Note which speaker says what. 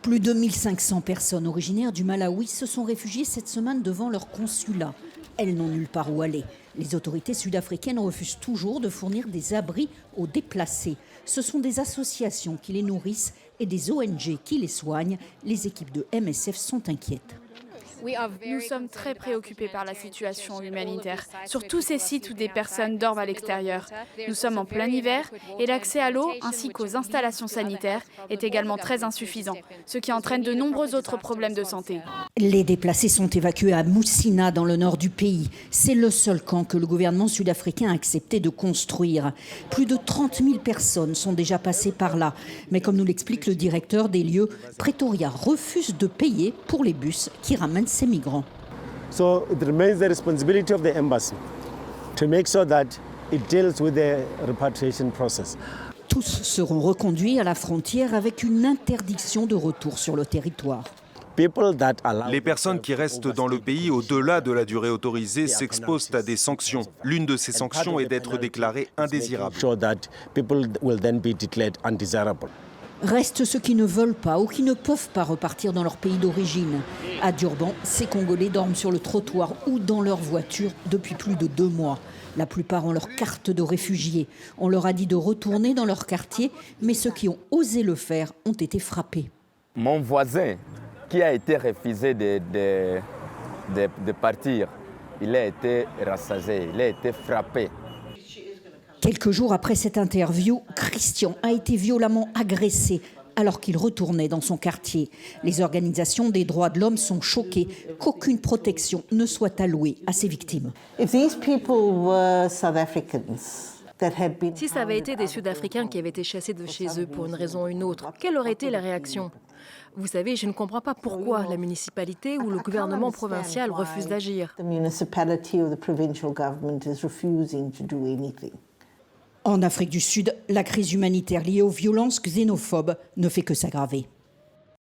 Speaker 1: Plus de 1500 personnes originaires du Malawi se sont réfugiées cette semaine devant leur consulat. Elles n'ont nulle part où aller. Les autorités sud-africaines refusent toujours de fournir des abris aux déplacés. Ce sont des associations qui les nourrissent et des ONG qui les soignent. Les équipes de MSF sont inquiètes.
Speaker 2: Nous sommes très préoccupés par la situation humanitaire, sur tous ces sites où des personnes dorment à l'extérieur. Nous sommes en plein hiver et l'accès à l'eau ainsi qu'aux installations sanitaires est également très insuffisant, ce qui entraîne de nombreux autres problèmes de santé.
Speaker 1: Les déplacés sont évacués à Moussina, dans le nord du pays. C'est le seul camp que le gouvernement sud-africain a accepté de construire. Plus de 30 000 personnes sont déjà passées par là. Mais comme nous l'explique le directeur des lieux, Pretoria refuse de payer pour les bus qui ramènent ces migrants.
Speaker 3: So it remains the responsibility of the embassy to make sure that it deals with the repatriation process.
Speaker 1: Tous seront reconduits à la frontière avec une interdiction de retour sur le territoire.
Speaker 4: Les personnes qui restent dans le pays au-delà de la durée autorisée s'exposent à des sanctions. L'une de ces sanctions est d'être déclarées indésirables.
Speaker 1: Restent ceux qui ne veulent pas ou qui ne peuvent pas repartir dans leur pays d'origine. À Durban, ces Congolais dorment sur le trottoir ou dans leur voiture depuis plus de 2 mois. La plupart ont leur carte de réfugiés. On leur a dit de retourner dans leur quartier, mais ceux qui ont osé le faire ont été frappés.
Speaker 5: Mon voisin, qui a été refusé de partir, il a été rassasié, il a été frappé.
Speaker 1: Quelques jours après cette interview, Christian a été violemment agressé alors qu'il retournait dans son quartier. Les organisations des droits de l'homme sont choquées qu'aucune protection ne soit allouée à ces victimes.
Speaker 6: Si
Speaker 7: ça avait été des Sud-Africains qui avaient été chassés de chez eux pour une raison ou une autre, quelle aurait été la réaction ? Vous savez, je ne comprends pas pourquoi la municipalité ou le gouvernement provincial refuse d'agir.
Speaker 1: En Afrique du Sud, la crise humanitaire liée aux violences xénophobes ne fait que s'aggraver.